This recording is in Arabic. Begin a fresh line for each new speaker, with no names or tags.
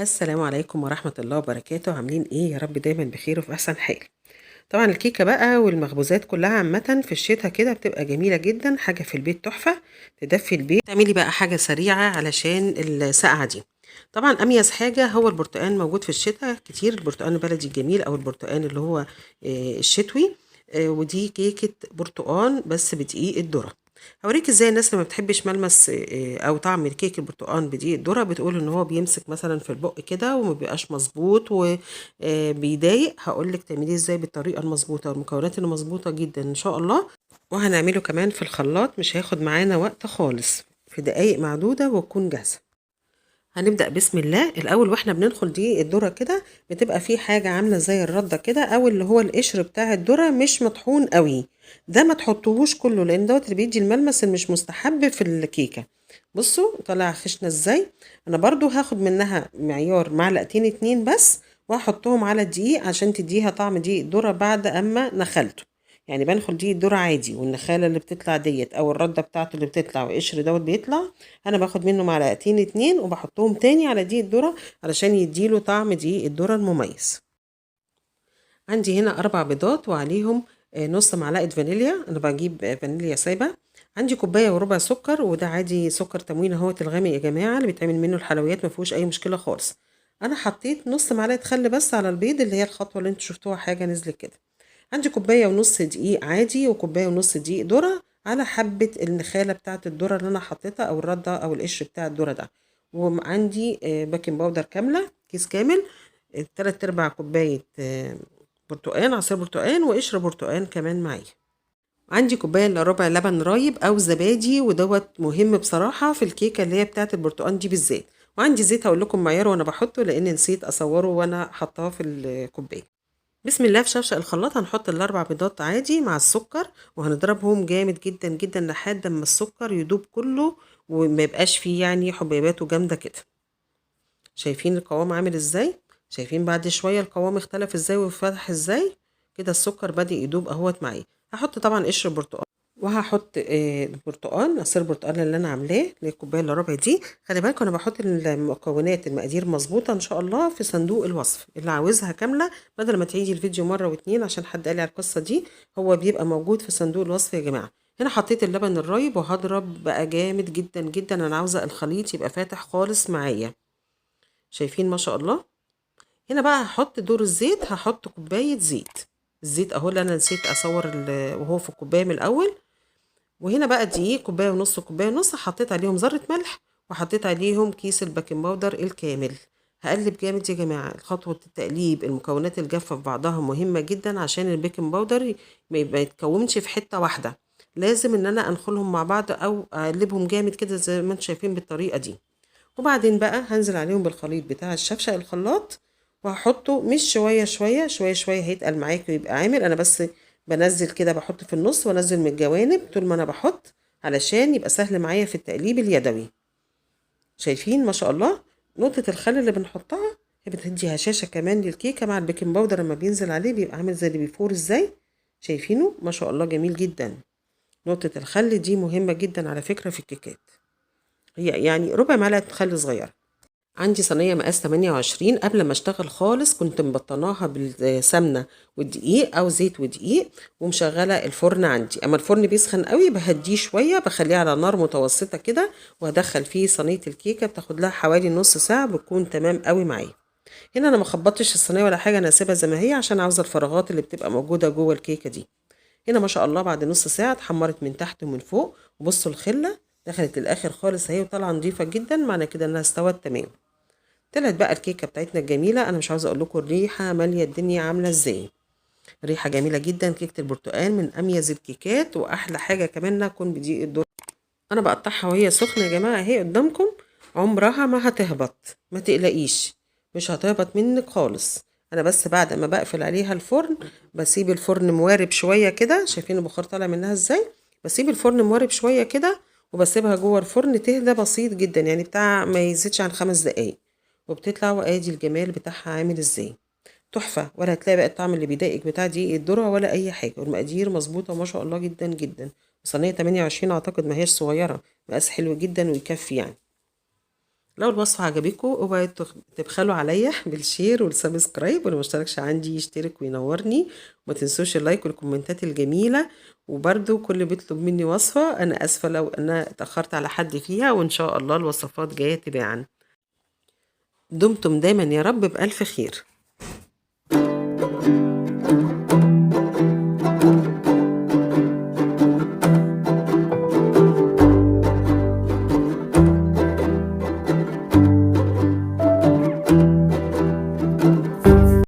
السلام عليكم ورحمة الله وبركاته، عاملين ايه؟ يا رب دايما بخير وفي احسن حال. طبعا الكيكة بقى والمخبوزات كلها عامة في الشتاء كده بتبقى جميلة جدا، حاجة في البيت تحفة تدفي البيت. تعملي بقى حاجة سريعة علشان السقعة دي. طبعا اميز حاجة هو البرتقال، موجود في الشتاء كتير، البرتقال البلدي الجميل او البرتقال اللي هو الشتوي. ودي كيكة برتقال بس بدقيق الذرة. هوريك ازاي الناس اللي ما بتحبش ملمس او طعم الكيك البرتقال بدقيق الذرة بتقول ان هو بيمسك مثلا في البق كده وما بيبقاش مظبوط وبيضايق. هقولك تعمليه ازاي بالطريقة المظبوطة والمكونات المظبوطة جدا ان شاء الله. وهنعمله كمان في الخلاط، مش هياخد معانا وقت خالص، في دقايق معدودة وتكون جاهزة. هنبدأ بسم الله الأول. واحنا بندخل دي الذرة كده بتبقى في حاجة عاملة زي الردة كده، أو اللي هو القشر بتاع الذرة مش مطحون قوي. ده ما تحطوهوش كله لأن دوت اللي بيدي الملمس المش مستحب في الكيكة. بصوا طلع خشنة ازاي. أنا برضو هاخد منها معيار معلقتين اتنين بس، وهحطهم على الدقيق عشان تديها طعم دقيق الذرة بعد أما نخلته. يعني بنخل دقيق الذرة عادي، والنخالة اللي بتطلع ديت أو الردة بتاعته اللي بتطلع والقشر دوت بيطلع، انا باخد منه معلقتين اتنين وبحطهم تاني على دقيق الذرة علشان يديله طعم دقيق الذرة المميز. عندي هنا 4 بيضات وعليهم نص معلقة فانيليا. انا بجيب فانيليا سايبة. عندي كوباية وربع سكر، وده عادي سكر تموين اهوت الغامق يا جماعة، اللي بيتعمل منه الحلويات ما فيهوش اي مشكلة خالص. انا حطيت نص معلقة خل بس على البيض، اللي هي الخطوة اللي انتوا شفتوها حاجة نزلت كده. عندي كوباية ونص دقيق عادي وكوباية ونص دقيق ذرة، على حبة النخالة بتاعة الذرة اللي أنا حطيتها أو الردة أو القشر بتاع الذرة ده. وعندي باكنج باودر كاملة، كيس كامل. 3/4 كوباية برتقان، عصير برتقان وقشر برتقان كمان معايا. عندي كوباية إلا ربع لبن رايب أو زبادي، ودوت مهم بصراحة في الكيكة اللي هي بتاعة البرتقان دي بالذات. وعندي زيت هقول لكم معياره وأنا بحطه، لأن نسيت أصوره وأنا حطاه في الكوباية. بسم الله. في شفشق الخلاط هنحط ال4 بيضات عادي مع السكر، وهنضربهم جامد جدا جدا لحد ما السكر يدوب كله وما يبقاش فيه يعني حبيباته جامدة كده. شايفين القوام عامل ازاي؟ شايفين بعد شوية القوام اختلف ازاي وفتح ازاي؟ كده السكر بدأ يدوب اهوت معايا. هحط طبعا قشر برتقال، وهحط برتقال، عصير برتقال اللي انا عاملاه، اللي هي الكوبايه الا ربع دي. خلي بالكم انا بحط المكونات المقادير مظبوطه ان شاء الله في صندوق الوصف، اللي عاوزها كامله بدل ما تعيدي الفيديو مره واتنين عشان حد قال لي على القصه دي. هو بيبقى موجود في صندوق الوصف يا جماعه. هنا حطيت اللبن الرايب وهضرب بقى جامد جدا جدا، انا عاوزه الخليط يبقى فاتح خالص معايا. شايفين ما شاء الله. هنا بقى هحط دور الزيت، هحط كوبايه زيت. الزيت اهو اللي انا نسيت اصور وهو في الكوبايه من الاول. وهنا بقى دقيق كوبايه ونص، كوبايه ونص، حطيت عليهم ذره ملح، وحطيت عليهم كيس الباكنج باودر الكامل. هقلب جامد يا جماعه. خطوه التقليب المكونات الجافه في بعضها مهمه جدا عشان البيكنج باودر ما يتكونش في حته واحده. لازم ان انا انخلهم مع بعض او اقلبهم جامد كده زي ما انتم شايفين بالطريقه دي. وبعدين بقى هنزل عليهم بالخليط بتاع الشفشق الخلاط، وهحطه مش شويه شويه شويه شويه، هيتقل معاك ويبقى عامل. انا بس بنزل كده، بحط في النص وانزل من الجوانب طول ما انا بحط، علشان يبقى سهل معايا في التقليب اليدوي. شايفين ما شاء الله. نقطة الخل اللي بنحطها هي بتدي هشاشة كمان للكيكة، مع البيكنج باودر لما بينزل عليه بيبقى عامل زي اللي بيفور ازاي. شايفينه ما شاء الله جميل جدا. نقطة الخل دي مهمة جدا على فكرة في الكيكات. هي يعني ربع معلقة خل صغيرة. عندي صينية مقاس 28. قبل ما اشتغل خالص كنت مبطناها بالسمنة والدقيق او زيت ودقيق، ومشغلة الفرن عندي. اما الفرن بيسخن قوي بهديه شوية، بخليه على نار متوسطة كده، وهدخل فيه صينية الكيكة بتاخد لها حوالي نص ساعة، بتكون تمام قوي معايا. هنا انا ما خبطتش الصينية ولا حاجة، انا هسيبها زي ما هي عشان عاوزة الفراغات اللي بتبقى موجودة جوه الكيكة دي. هنا ما شاء الله بعد نص ساعة اتحمرت من تحت ومن فوق، وبصوا الخلة دخلت للاخر خالص اهي وطالعة نضيفة جدا، معنى كده انها استوت تمام. طلعت بقى الكيكه بتاعتنا الجميله. انا مش عاوزه اقول لكم الريحه ماليه الدنيا عامله ازاي. ريحه جميله جدا. كيكه البرتقال من اميز الكيكات، واحلى حاجه كمان انها تكون بدقيق الذره. انا بقطعها وهي سخنه يا جماعه اهي قدامكم. عمرها ما هتهبط، ما تقلقيش، مش هتهبط منك خالص. انا بس بعد ما بقفل عليها الفرن بسيب الفرن موارب شويه كده. شايفين البخار طالع منها ازاي؟ بسيب الفرن موارب شويه كده، وبسيبها جوه الفرن تهدى بسيط جدا، يعني بتاع ما يزيدش عن 5 دقايق. وبتطلع وادي الجمال بتاعها عامل ازاي. تحفه. ولا هتلاقي بقى الطعم اللي بيضايقك بتاع دي الذره ولا اي حاجه، والمقادير مظبوطه ما شاء الله جدا جدا. صينيه 28 اعتقد، ما هيش صغيره، مقاس حلو جدا ويكفي يعني. لو الوصفة عجبتكم اوعوا تبخلوا عليا بالشير والسبسكرايب، واللي مشتركش عندي يشترك وينورني. وما تنسوش اللايك والكومنتات الجميلة. وبرده كل اللي بيطلب مني وصفة انا اسفة لو انا اتأخرت على حد فيها، وان شاء الله الوصفات جاية تباعا. دمتم دايما يا رب بألف خير.